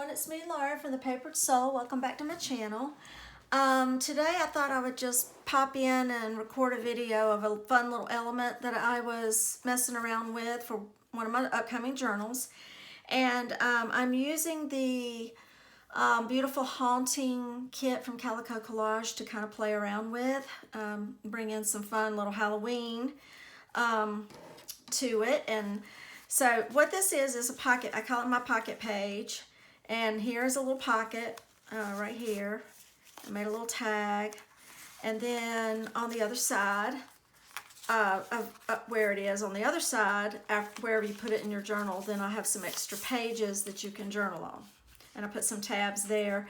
it's me, Laura from the Papered Soul. Welcome back to my channel. Today I thought I would just pop in and record a video of a fun little element that I was messing around with for one of my upcoming journals. And I'm using the beautiful haunting kit from Calico Collage to kind of play around with, bring in some fun little Halloween to it. And so what this is a pocket. I call it my pocket page. And here's a little pocket right here. I made a little tag. And then on the other side, where it is on the other side, wherever you put it in your journal, then I have some extra pages that you can journal on. And I put some tabs there.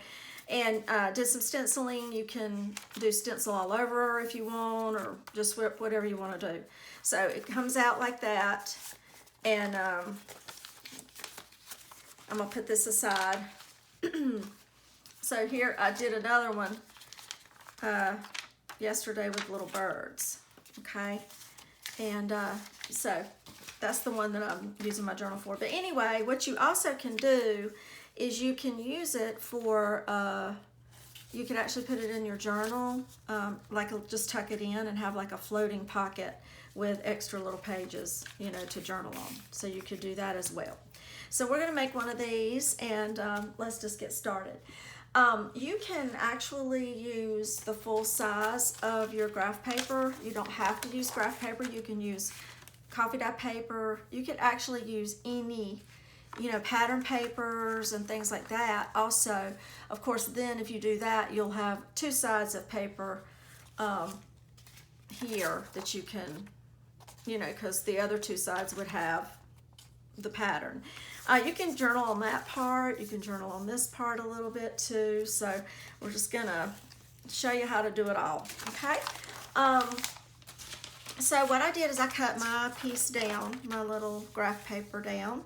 And did some stenciling. You can do stencil all over if you want, or just whip whatever you want to do. So it comes out like that. And I'm going to put this aside. So here I did another one yesterday with little birds. Okay. And so that's the one that I'm using my journal for. But anyway, what you also can do is you can use it for, you can actually put it in your journal, like just tuck it in and have like a floating pocket with extra little pages, you know, to journal on. So you could do that as well. So we're going to make one of these, and let's just get started. You can actually use the full size of your graph paper. You don't have to use graph paper. You can use coffee dye paper. You could actually use any, you know, pattern papers and things like that. Also, of course, then if you do that, you'll have two sides of paper here that you can, you know, because the other two sides would have the pattern. You can journal on that part. You can journal on this part a little bit too. So we're just gonna show you how to do it all, okay? So what I did is I cut my piece down, my little graph paper down,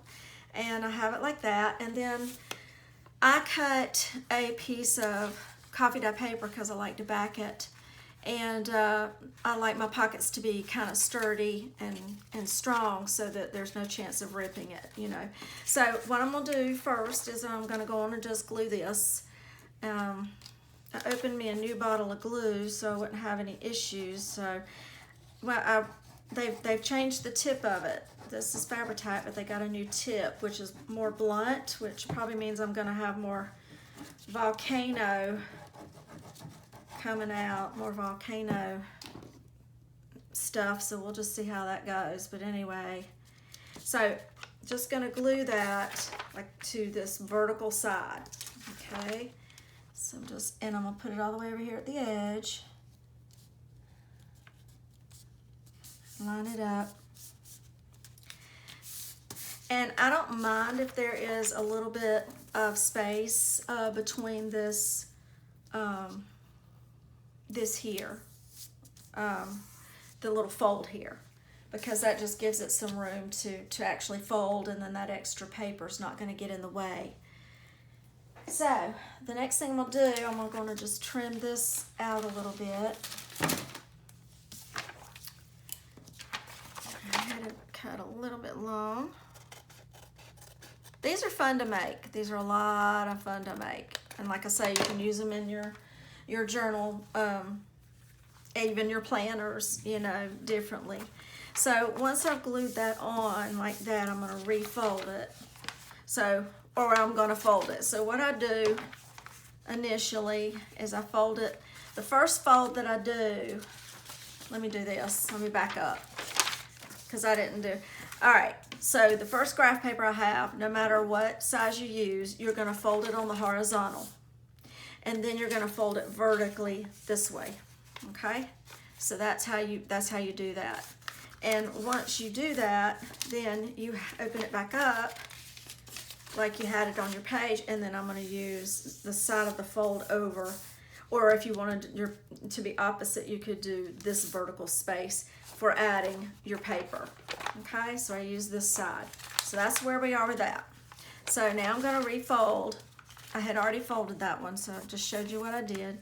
and I have it like that. And then I cut a piece of coffee dye paper because I like to back it. And I like my pockets to be kind of sturdy and strong so that there's no chance of ripping it, you know. So what I'm going to do first is I'm going to go on and just glue this. I opened me a new bottle of glue so I wouldn't have any issues. So well, they've changed the tip of it. This is Fabri-Tac, but they got a new tip, which is more blunt, which probably means I'm going to have more volcano coming out, more volcano stuff, so we'll just see how that goes. But anyway, so just gonna glue that like to this vertical side. Okay, so I'm gonna put it all the way over here at the edge, line it up, and I don't mind if there is a little bit of space between this this here, the little fold here, because that just gives it some room to actually fold, and then that extra paper is not going to get in the way. So the next thing I'm going to do, I'm going to just trim this out a little bit. I had it cut a little bit long. These are fun to make. These are a lot of fun to make, and like I say, you can use them in your journal, even your planners, you know, differently. So once I've glued that on like that, I'm going to refold it. So, or I'm going to fold it. So what I do initially is I fold it. The first fold that I do, let me do this. Let me back up because I didn't do. All right. So the first graph paper I have, no matter what size you use, you're going to fold it on the horizontal. And then you're going to fold it vertically this way. Okay? So that's how you do that. And once you do that, then you open it back up like you had it on your page, and then I'm going to use the side of the fold over, or if you wanted to be opposite, you could do this vertical space for adding your paper. Okay? So I use this side. So that's where we are with that. So now I'm going to refold. I had already folded that one, so I just showed you what I did.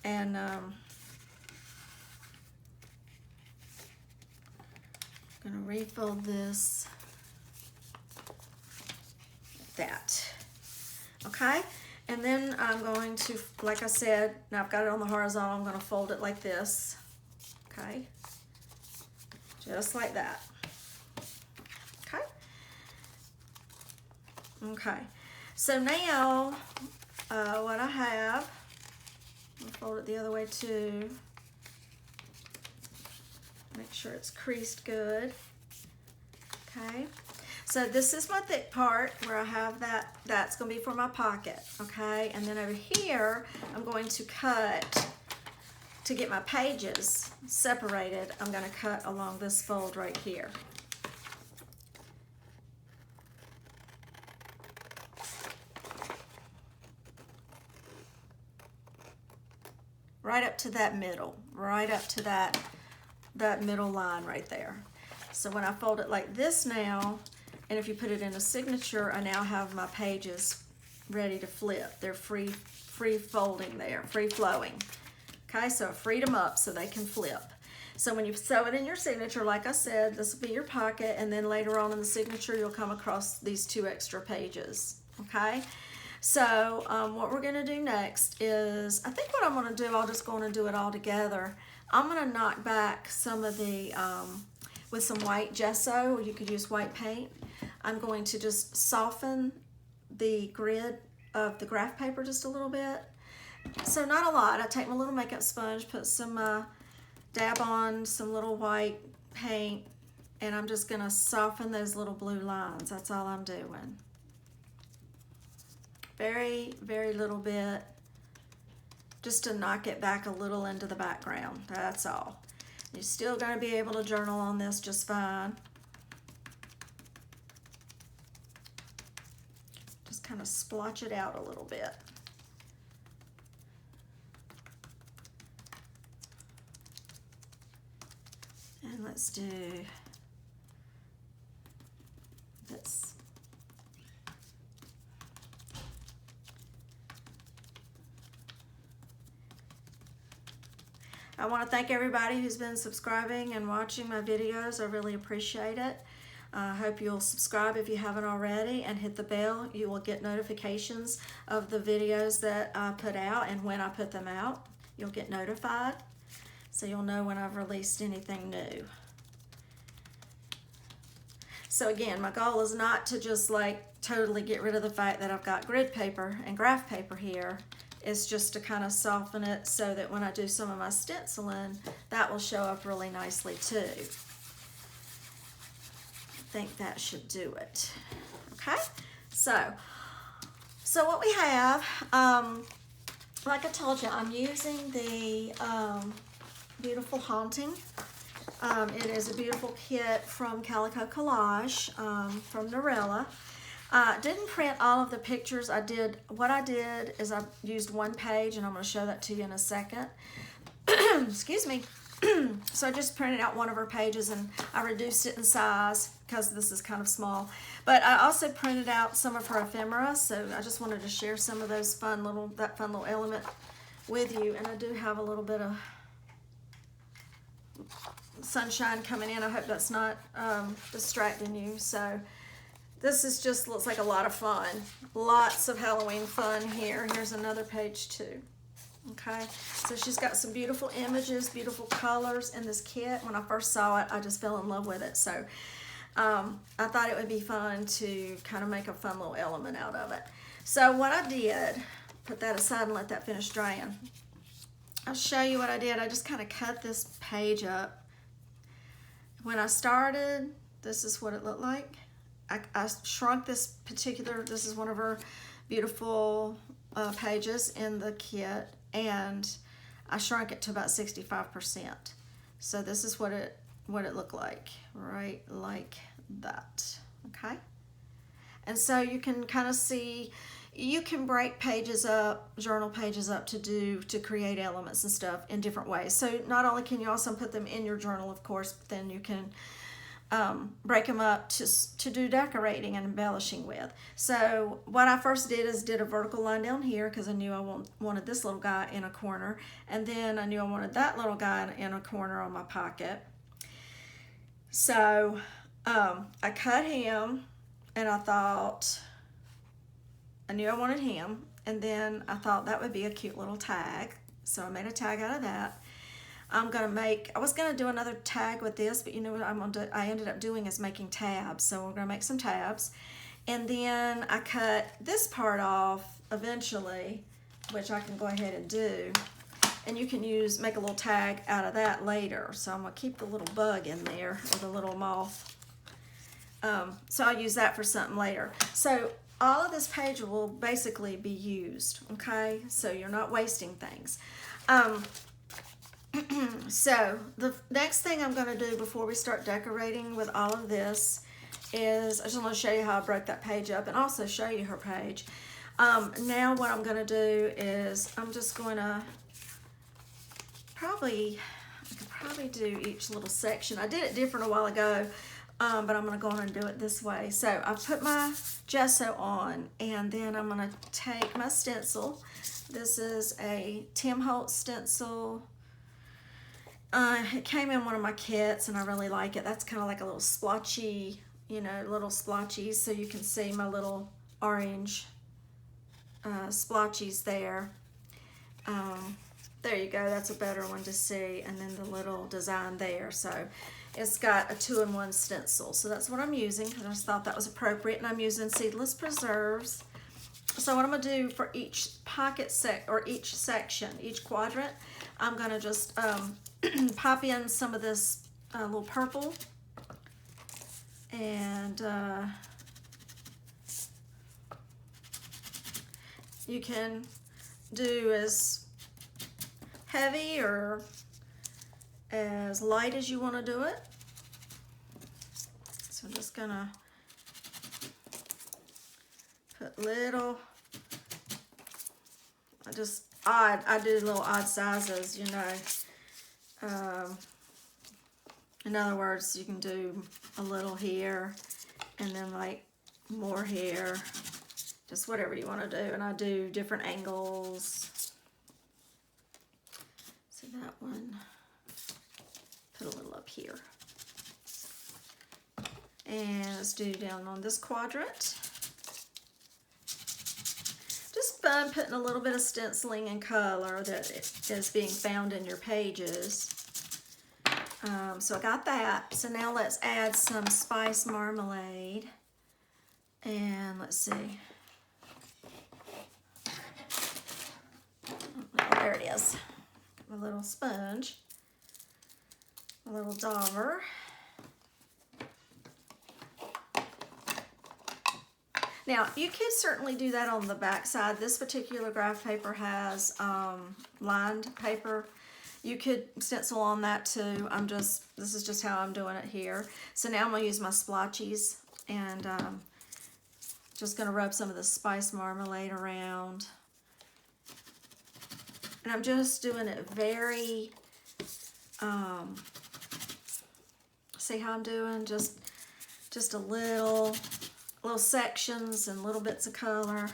And I'm going to refold this, like that. Okay, and then I'm going to, like I said, now I've got it on the horizontal, I'm going to fold it like this. Okay, just like that. Okay. Okay, so now what I have, I'll fold it the other way too. Make sure it's creased good. Okay, so this is my thick part where I have that, that's going to be for my pocket. Okay, and then over here I'm going to cut, to get my pages separated, I'm going to cut along this fold right here. Right up to that middle, right up to that middle line right there. So when I fold it like this now, and if you put it in a signature, I now have my pages ready to flip. They're free folding there, free flowing. Okay, so I freed them up so they can flip. So when you sew it in your signature, like I said, this will be your pocket, and then later on in the signature, you'll come across these 2 extra pages. Okay, so what we're gonna do next is, I think what I'm gonna do, I'm just gonna do it all together. I'm gonna knock back some of the, with some white gesso, or you could use white paint. I'm going to just soften the grid of the graph paper just a little bit. So not a lot. I take my little makeup sponge, put some, dab on some little white paint, and I'm just gonna soften those little blue lines. That's all I'm doing. Very, very little bit, just to knock it back a little into the background. That's all. You're still gonna be able to journal on this just fine. Just kind of splotch it out a little bit. And let's do this. I want to thank everybody who's been subscribing and watching my videos. I really appreciate it. I hope you'll subscribe if you haven't already, and hit the bell. You will get notifications of the videos that I put out, and when I put them out, you'll get notified. So you'll know when I've released anything new. So again, my goal is not to just like totally get rid of the fact that I've got grid paper and graph paper here. It's just to kind of soften it so that when I do some of my stenciling, that will show up really nicely too. I think that should do it. Okay, so what we have, like I told you, I'm using the Beautiful Haunting. It is a beautiful kit from Calico Collage, from Norella. Didn't print all of the pictures. What I did is I used one page, and I'm going to show that to you in a second. Excuse me. So I just printed out one of her pages, and I reduced it in size because this is kind of small. But I also printed out some of her ephemera, so I just wanted to share some of those fun little element with you. And I do have a little bit of sunshine coming in. I hope that's not distracting you. So this is just, looks like a lot of fun. Lots of Halloween fun here. Here's another page too. Okay, so she's got some beautiful images, beautiful colors in this kit. When I first saw it, I just fell in love with it. So I thought it would be fun to kind of make a fun little element out of it. So what I did, put that aside and let that finish drying. I'll show you what I did. I just kind of cut this page up. When I started, this is what it looked like. I shrunk this is one of her beautiful pages in the kit, and I shrunk it to about 65%. So this is what it looked like, right like that, okay? And so you can kind of see, you can break pages up, journal pages up to create elements and stuff in different ways. So not only can you also put them in your journal, of course, but then you can break them up to do decorating and embellishing with. So what I first did is did a vertical line down here because I knew I wanted this little guy in a corner, and then I knew I wanted that little guy in a corner on my pocket. So I cut him, and I thought, I knew I wanted him, and then I thought that would be a cute little tag. So I made a tag out of that. I was gonna do another tag with this, but you know what I ended up doing is making tabs. So we're gonna make some tabs. And then I cut this part off eventually, which I can go ahead and do. And you can make a little tag out of that later. So I'm gonna keep the little bug in there, or the little moth. So I'll use that for something later. So all of this page will basically be used, okay? So you're not wasting things. So the next thing I'm gonna do before we start decorating with all of this is I just want to show you how I broke that page up, and also show you her page. Now what I'm gonna do is I'm just gonna I could probably do each little section. I did it different a while ago, but I'm gonna go on and do it this way. So I've put my gesso on, and then I'm gonna take my stencil. This is a Tim Holtz stencil. It came in one of my kits, and I really like it. That's kind of like a little splotchy, you know, little splotchies, so you can see my little orange splotchies there. There you go, that's a better one to see, and then the little design there. So it's got a 2-in-1 stencil, so that's what I'm using, because I just thought that was appropriate. And I'm using seedless preserves. So what I'm gonna do for each pocket each section, each quadrant, I'm gonna just pop in some of this little purple, and you can do as heavy or as light as you want to do it. So I'm just gonna put little, I do little odd sizes, you know. In other words, you can do a little here, and then like more here, just whatever you want to do. And I do different angles. So that one, put a little up here. And let's do down on this quadrant. Just fun putting a little bit of stenciling and color that is being found in your pages. So I got that. So now let's add some spice marmalade. And let's see. Oh, there it is. A little sponge. A little dauber. Now, you could certainly do that on the back side. This particular graph paper has lined paper. You could stencil on that too. This is just how I'm doing it here. So now I'm gonna use my splotchies, and just gonna rub some of the spice marmalade around. And I'm just doing it very, see how I'm doing? Just a little sections and little bits of color.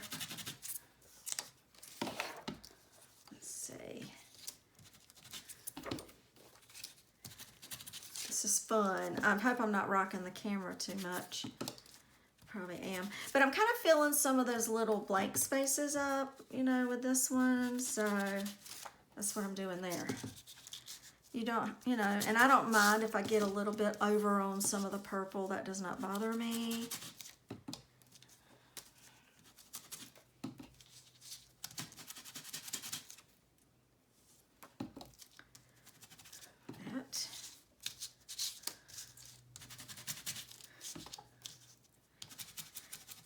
Let's see. This is fun. I hope I'm not rocking the camera too much. Probably am. But I'm kind of filling some of those little blank spaces up, you know, with this one. So that's what I'm doing there. You don't, you know, and I don't mind if I get a little bit over on some of the purple. That does not bother me.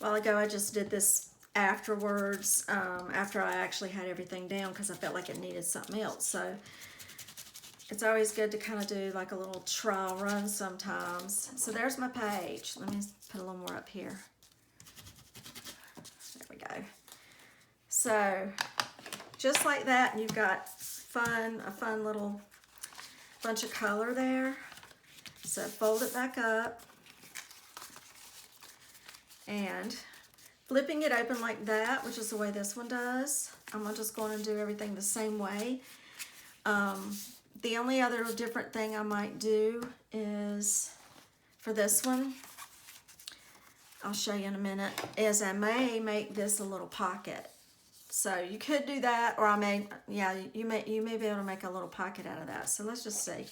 A while ago, I just did this afterwards, after I actually had everything down, because I felt like it needed something else. So it's always good to kind of do like a little trial run sometimes. So there's my page. Let me put a little more up here. There we go. So just like that, you've got a fun little bunch of color there. So fold it back up. And flipping it open like that, which is the way this one does. I'm just going to do everything the same way. The only other different thing I might do is, for this one, I'll show you in a minute, is I may make this a little pocket. So you could do that, or I may, yeah, you may be able to make a little pocket out of that. So let's just see.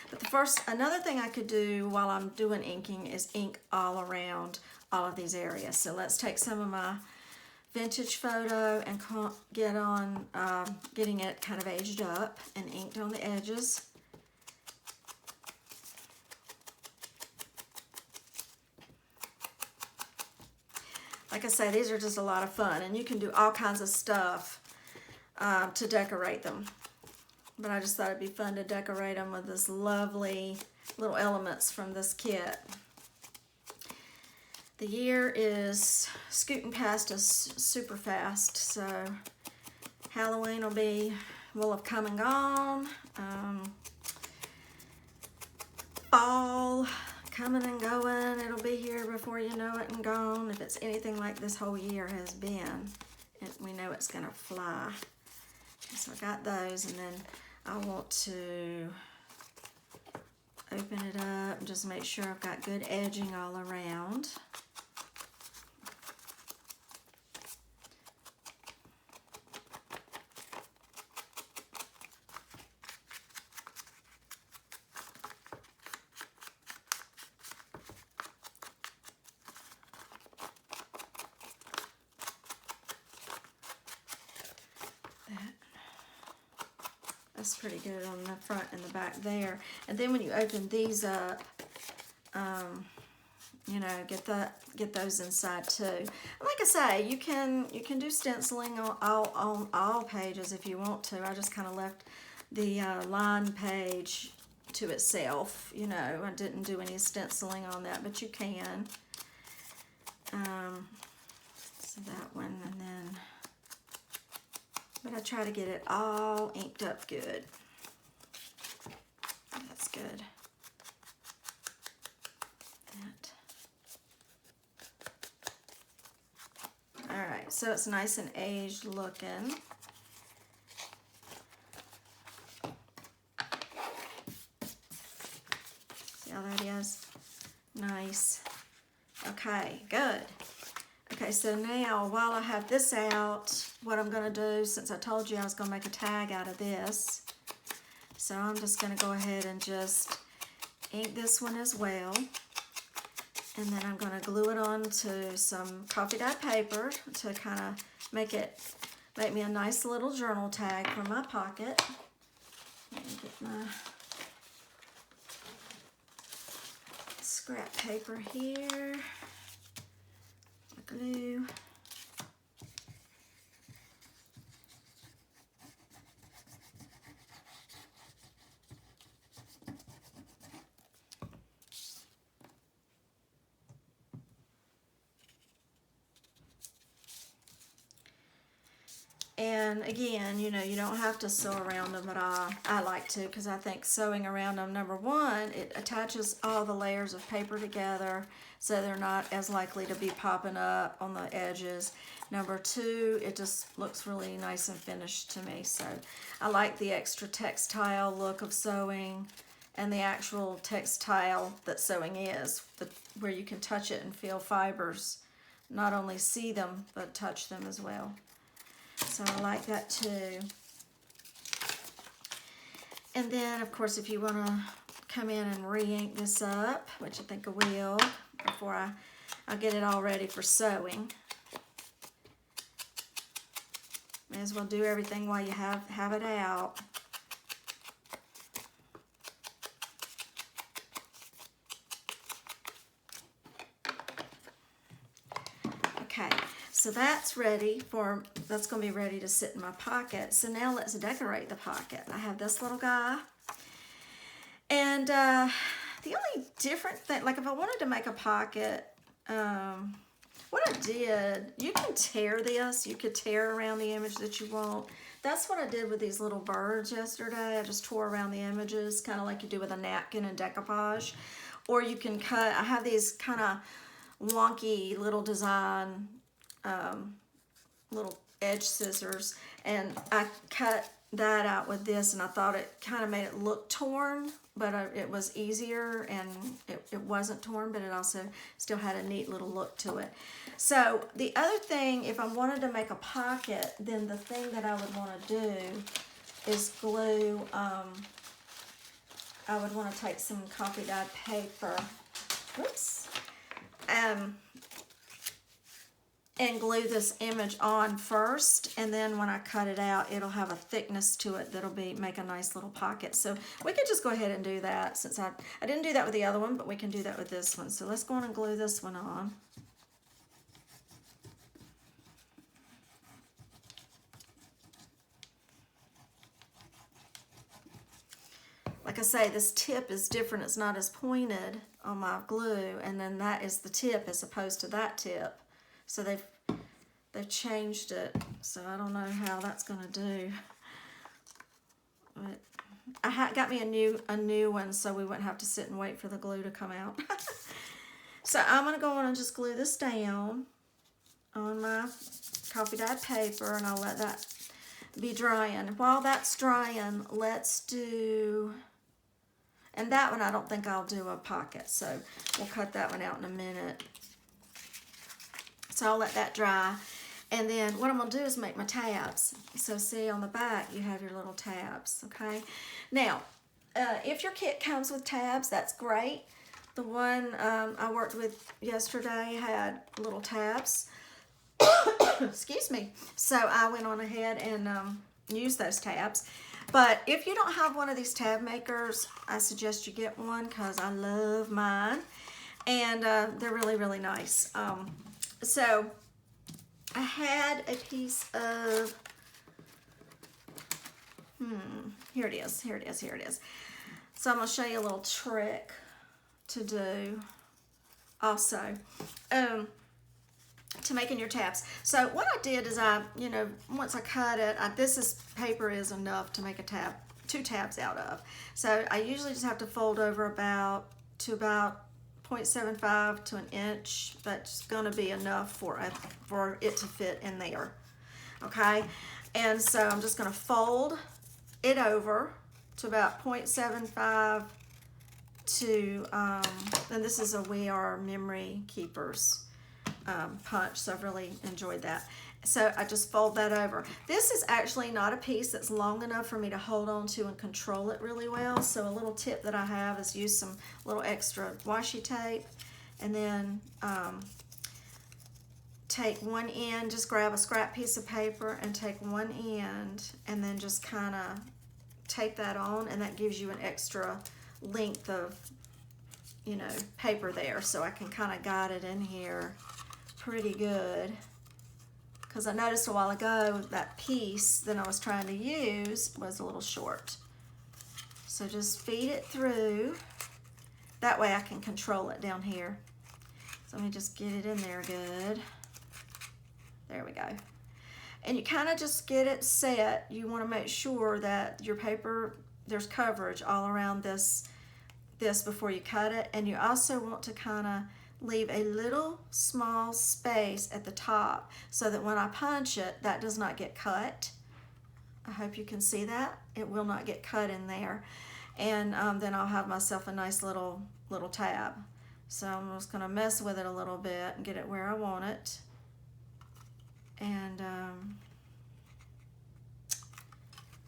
But another thing I could do while I'm doing inking is ink all around all of these areas. So let's take some of my vintage photo and get on, getting it kind of aged up and inked on the edges. Like I say, these are just a lot of fun, and you can do all kinds of stuff to decorate them. But I just thought it'd be fun to decorate them with this lovely little elements from this kit. The year is scooting past us super fast, so Halloween will have come and gone. Fall coming and going, it'll be here before you know it and gone. If it's anything like this whole year has been, we know it's gonna fly. So I got those, and then I want to open it up and just make sure I've got good edging all around. That's pretty good on the front and the back there. And then when you open these up, you know, get those inside too. And like I say, you can do stenciling on all pages if you want to. I just kind of left the line page to itself. You know, I didn't do any stenciling on that, but you can. So that one, and then. But I try to get it all inked up good. That's good. All right, so it's nice and aged looking. See how that is? Nice. Okay, good. Okay, so now while I have this out, what I'm going to do, since I told you I was going to make a tag out of this, so I'm just going to go ahead and just ink this one as well. And then I'm going to glue it onto some coffee dye paper to kind of make me a nice little journal tag for my pocket. Let me get my scrap paper here. Glue. And again, you know, you don't have to sew around them, but I like to, because I think sewing around them, number one, it attaches all the layers of paper together, so they're not as likely to be popping up on the edges. Number two, it just looks really nice and finished to me. So I like the extra textile look of sewing and the actual textile that sewing is, where you can touch it and feel fibers, not only see them, but touch them as well. So I like that too. And then, of course, if you want to come in and re-ink this up, which I think I will, before I'll get it all ready for sewing. May as well do everything while you have it out. Okay, so that's going to be ready to sit in my pocket. So now let's decorate the pocket. I have this little guy. And the only different thing, like if I wanted to make a pocket, what I did, you can tear this. You could tear around the image that you want. That's what I did with these little birds yesterday. I just tore around the images, kind of like you do with a napkin and decoupage. Or you can cut, I have these kind of wonky little design little edge scissors, and I cut that out with this, and I thought it kind of made it look torn, but it was easier, and it wasn't torn, but it also still had a neat little look to it. So the other thing, if I wanted to make a pocket, then the thing that I would want to do is glue, I would want to take some coffee dyed paper, whoops, and glue this image on first, and then when I cut it out, it'll have a thickness to it that'll make a nice little pocket. So we could just go ahead and do that, since I didn't do that with the other one, but we can do that with this one. So let's go on and glue this one on. Like I say, this tip is different. It's not as pointed on my glue, and then that is the tip as opposed to that tip. So they've changed it, so I don't know how that's gonna do. But I got me a new one, so we wouldn't have to sit and wait for the glue to come out. So I'm gonna go on and just glue this down on my coffee dyed paper, and I'll let that be drying. While that's drying, let's do, and that one I don't think I'll do a pocket, so we'll cut that one out in a minute. So I'll let that dry. And then what I'm going to do is make my tabs. So see, on the back you have your little tabs, okay? Now, if your kit comes with tabs, that's great. The one I worked with yesterday had little tabs. Excuse me. So I went on ahead and used those tabs. But if you don't have one of these tab makers, I suggest you get one, because I love mine. And they're really, really nice. So I had a piece of, here it is. So I'm going to show you a little trick to do also to making your tabs. So what I did is once I cut it, paper is enough to make a tab, 2 tabs out of. So I usually just have to fold over about 0.75 to an inch. That's going to be enough for it to fit in there, okay? And so I'm just going to fold it over to about 0.75 to, and this is a We Are Memory Keepers punch, so I've really enjoyed that. So I just fold that over. This is actually not a piece that's long enough for me to hold on to and control it really well. So a little tip that I have is use some little extra washi tape, and then take one end, just grab a scrap piece of paper and take one end, and then just kind of tape that on, and that gives you an extra length of, paper there, so I can kind of guide it in here pretty good. Because I noticed a while ago that piece that I was trying to use was a little short. So just feed it through. That way I can control it down here. So let me just get it in there good. There we go. And you kind of just get it set. You want to make sure that your paper, there's coverage all around this before you cut it. And you also want to kind of leave a little small space at the top so that when I punch it, that does not get cut. I hope you can see that. It will not get cut in there. And then I'll have myself a nice little tab. So I'm just going to mess with it a little bit and get it where I want it. And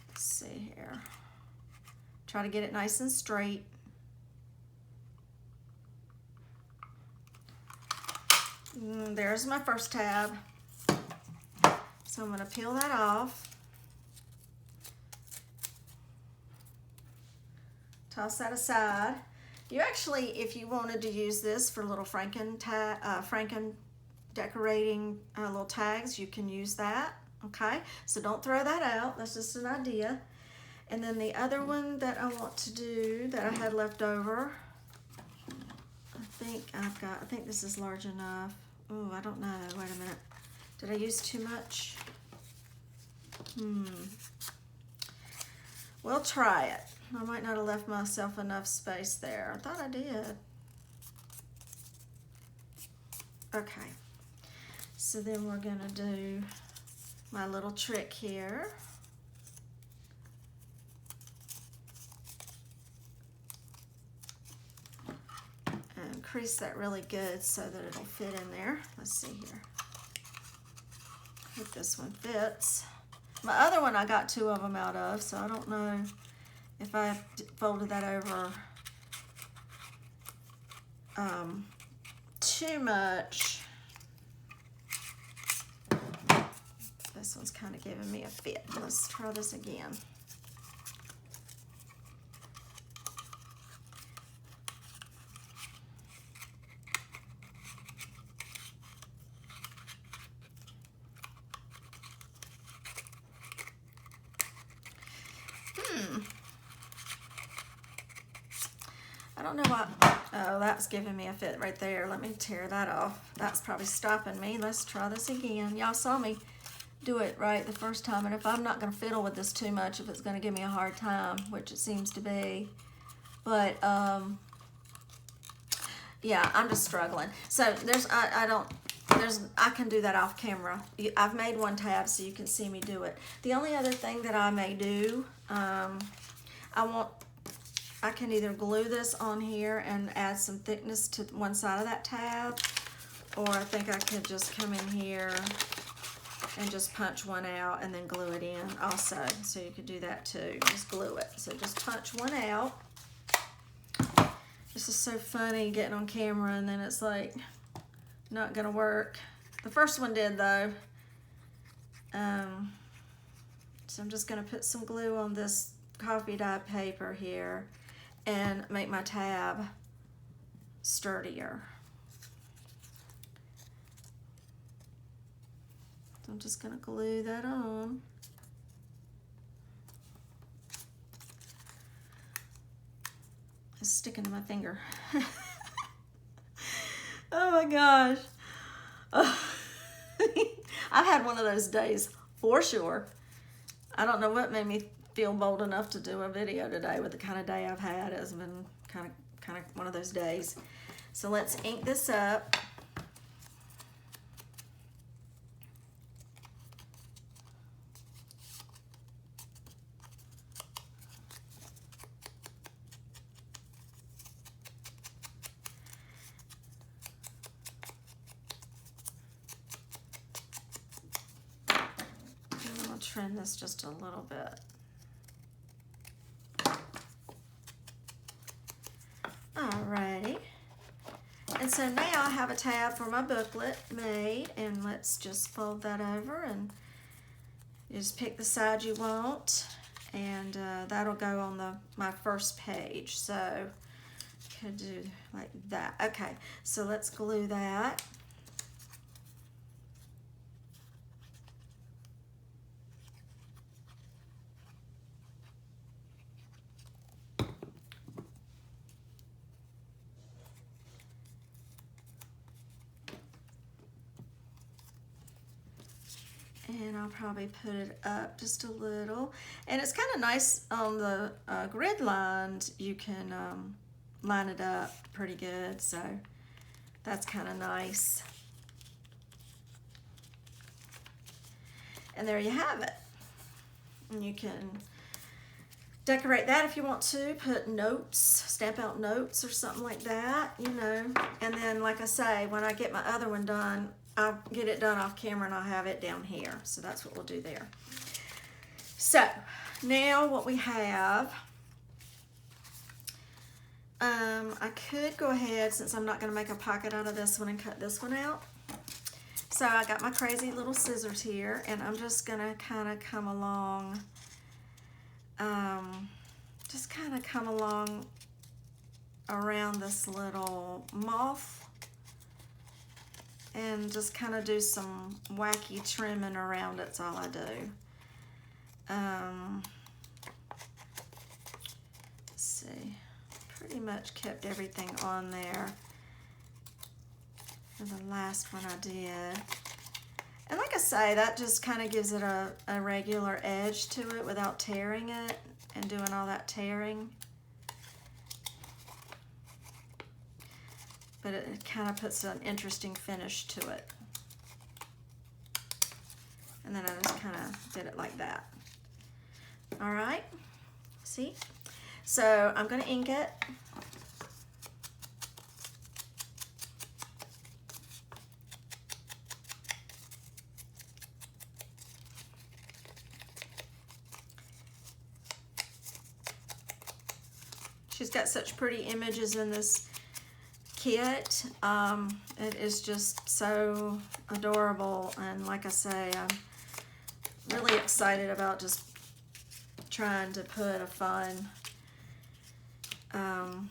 let's see here. Try to get it nice and straight. There's my first tab. So I'm going to peel that off. Toss that aside. You actually, if you wanted to use this for little Franken decorating little tags, you can use that, okay? So don't throw that out. That's just an idea. And then the other one that I want to do that I had left over, I think this is large enough. Oh, I don't know. Wait a minute. Did I use too much? We'll try it. I might not have left myself enough space there. I thought I did. Okay. So then we're going to do my little trick here. And crease that really good so that it'll fit in there. Let's see here. Hope this one fits. My other one I got 2 of them out of, so I don't know if I folded that over too much. This one's kind of giving me a fit. Let's try this again. I don't know what, oh, that's giving me a fit right there. Let me tear that off. That's probably stopping me. Let's try this again. Y'all saw me do it right the first time, and if I'm not going to fiddle with this too much, if it's going to give me a hard time, which it seems to be, but yeah, I'm just struggling. So I can do that off camera. I've made one tab so you can see me do it. The only other thing that I may do, I can either glue this on here and add some thickness to one side of that tab, or I think I could just come in here and just punch one out and then glue it in also. So you could do that too, just glue it. So just punch one out. This is so funny getting on camera and then it's like not gonna work. The first one did though. So I'm just gonna put some glue on this coffee dye paper here and make my tab sturdier. So I'm just gonna glue that on. It's sticking to my finger. Oh my gosh. Oh. I've had one of those days for sure. I don't know what made me feel bold enough to do a video today with the kind of day I've had. It's been kind of one of those days. So let's ink this up. And I'll trim this just a little bit. Alrighty, and so now I have a tab for my booklet made, and let's just fold that over and you just pick the side you want, and that'll go on my first page. So could do like that. Okay, so let's glue that. And I'll probably put it up just a little. And it's kind of nice on the grid lines. You can line it up pretty good. So that's kind of nice. And there you have it. And you can decorate that if you want to. Put notes, stamp out notes or something like that, you know. And then, like I say, when I get my other one done, I'll get it done off camera and I'll have it down here. So that's what we'll do there. So now what we have, I could go ahead, since I'm not going to make a pocket out of this one, and cut this one out. So I got my crazy little scissors here, and I'm just going to kind of come along, around this little moth, and just kind of do some wacky trimming around it. That's all I do. Let's see, pretty much kept everything on there for the last one I did. And like I say, that just kind of gives it a regular edge to it without tearing it and doing all that tearing. But it kind of puts an interesting finish to it. And then I just kind of did it like that. All right, see? So I'm gonna ink it. She's got such pretty images in this kit. It is just so adorable, and like I say, I'm really excited about just trying to put a fun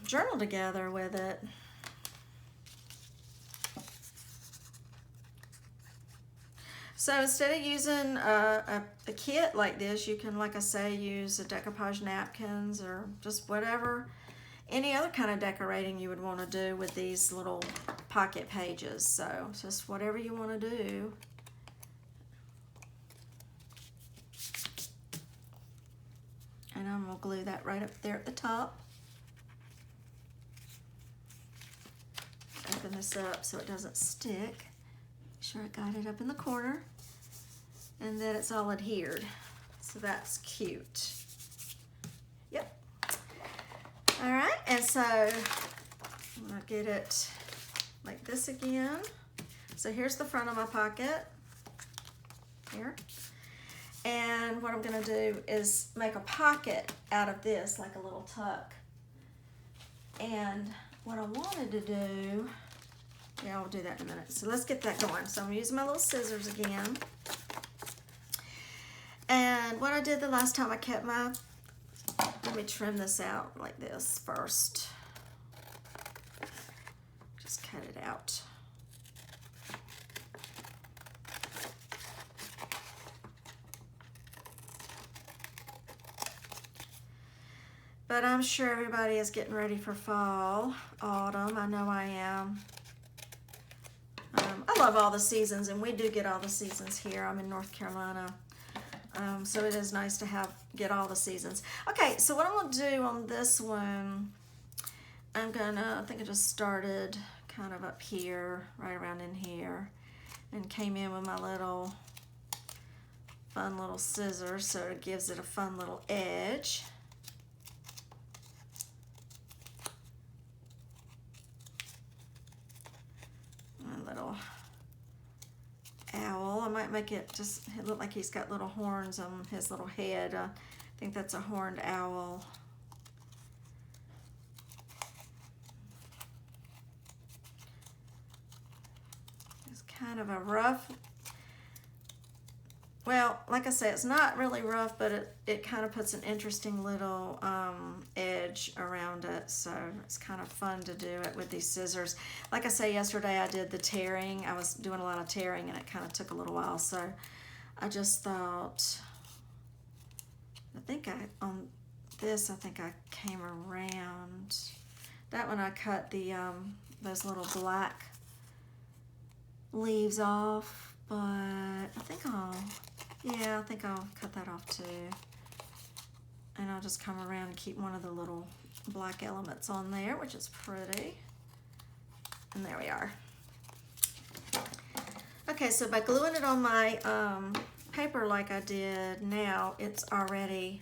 journal together with it. So instead of using a kit like this, you can, like I say, use a decoupage napkins or just whatever, any other kind of decorating you would want to do with these little pocket pages. So just whatever you want to do. And I'm going to glue that right up there at the top. Open this up so it doesn't stick. Make sure I got it up in the corner. And that it's all adhered. So that's cute. Yep. All right, and so I'm gonna get it like this again. So here's the front of my pocket, here. And what I'm gonna do is make a pocket out of this, like a little tuck. And what I wanted to do, yeah, I'll do that in a minute. So let's get that going. So I'm using my little scissors again. And what I did the last time I kept my, let me trim this out like this first. Just cut it out. But I'm sure everybody is getting ready for fall, autumn. I know I am. I love all the seasons, and we do get all the seasons here. I'm in North Carolina. So it is nice to get all the seasons. Okay, so what I'm going to do on this one, I think I just started kind of up here, right around in here, and came in with my little fun little scissors, so it gives it a fun little edge. A little owl. I might make it just look like he's got little horns on his little head. I think that's a horned owl. It's kind of a rough, well, like I say, it's not really rough, but it kind of puts an interesting little edge around it. So it's kind of fun to do it with these scissors. Like I say, yesterday I did the tearing. I was doing a lot of tearing, and it kind of took a little while. So I just thought, on this, I think I came around. That one I cut those little black leaves off, but I think I'll cut that off too. And I'll just come around and keep one of the little black elements on there, which is pretty. And there we are. Okay, so by gluing it on my paper like I did, now it's already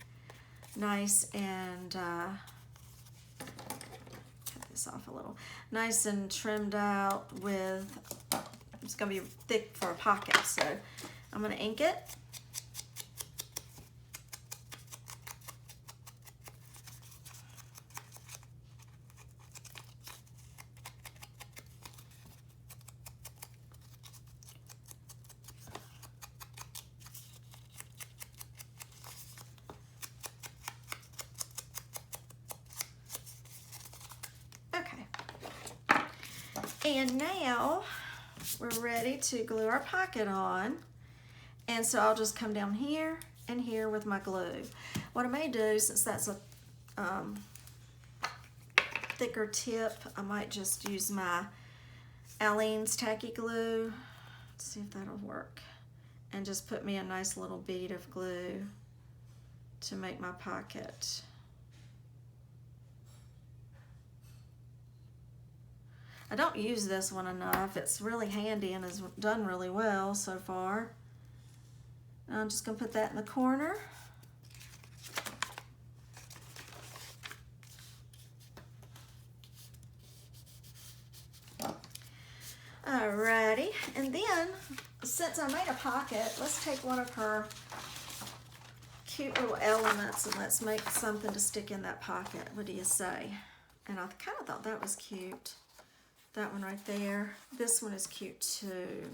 nice and cut this off a little, nice and trimmed out with, it's gonna be thick for a pocket. So I'm gonna ink it. And now we're ready to glue our pocket on. And so I'll just come down here and here with my glue. What I may do, since that's a thicker tip, I might just use my Aleene's tacky glue. Let's see if that'll work. And just put me a nice little bead of glue to make my pocket. I don't use this one enough. It's really handy and has done really well so far. I'm just gonna put that in the corner. Alrighty, and then since I made a pocket, let's take one of her cute little elements and let's make something to stick in that pocket. What do you say? And I kind of thought that was cute. That one right there. This one is cute too.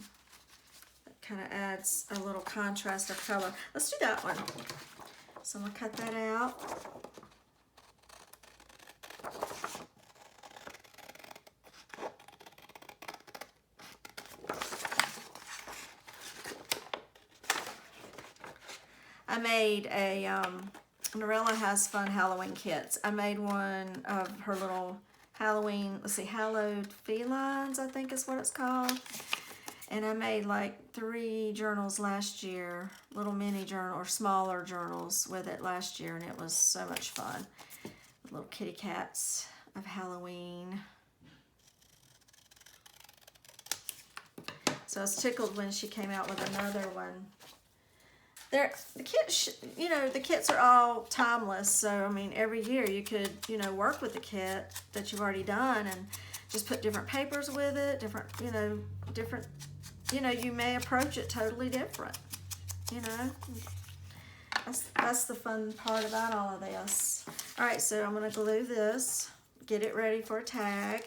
It kind of adds a little contrast of color. Let's do that one. So I'm gonna cut that out. I made a, Norella has fun Halloween kits. I made one of her little Halloween, let's see, Hallowed Felines, I think is what it's called. And I made like 3 journals last year, little mini journal or smaller journals with it last year, and it was so much fun. Little kitty cats of Halloween. So I was tickled when she came out with another one. The kits, you know, the kits are all timeless. So, I mean, every year you could, you know, work with the kit that you've already done and just put different papers with it, you may approach it totally different, you know. That's the fun part about all of this. All right, so I'm going to glue this, get it ready for a tag.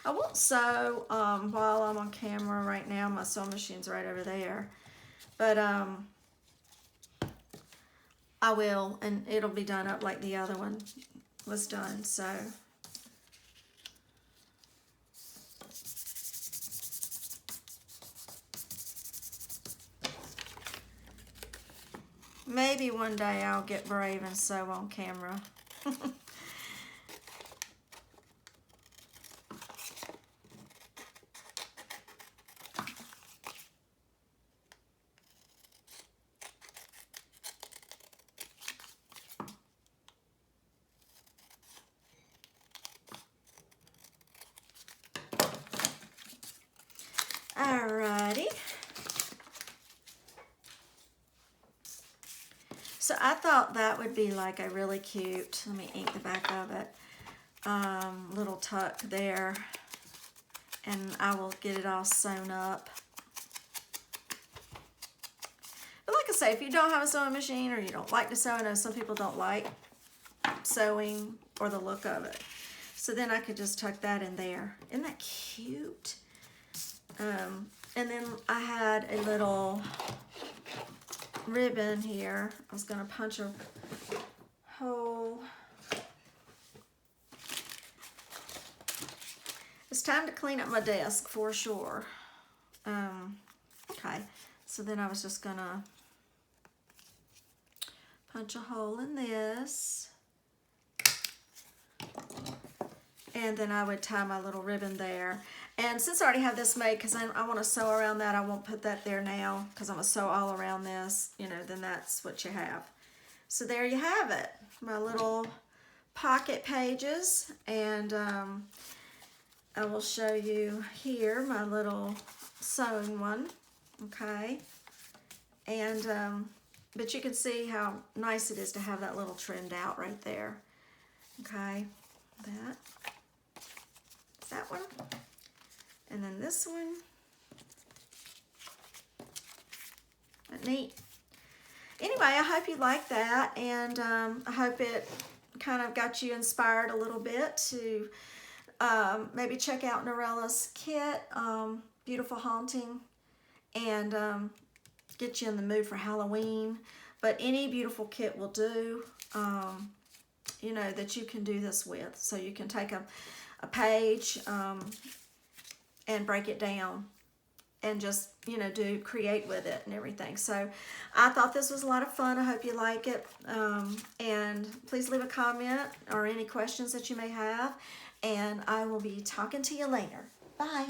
I won't sew while I'm on camera right now. My sewing machine's right over there. But I will, and it'll be done up like the other one was done. So maybe one day I'll get brave and sew on camera. Alrighty. So I thought that would be like a really cute, let me ink the back of it, little tuck there. And I will get it all sewn up. But like I say, if you don't have a sewing machine or you don't like to sew, I know some people don't like sewing or the look of it. So then I could just tuck that in there. Isn't that cute? And then I had a little ribbon here. I was going to punch a hole. It's time to clean up my desk for sure. Okay, so then I was just going to punch a hole in this. And then I would tie my little ribbon there. And since I already have this made, because I want to sew around that, I won't put that there now, because I'm going to sew all around this, you know, then that's what you have. So there you have it, my little pocket pages. And I will show you here my little sewing one, okay? And, but you can see how nice it is to have that little trimmed out right there, okay? That one. And then this one. Isn't neat? Anyway, I hope you like that, and I hope it kind of got you inspired a little bit to maybe check out Norella's kit, Beautiful Haunting, and get you in the mood for Halloween. But any beautiful kit will do, you know, that you can do this with. So you can take a page and break it down and just, you know, create with it and everything. So I thought this was a lot of fun. I hope you like it. And please leave a comment or any questions that you may have. And I will be talking to you later. Bye.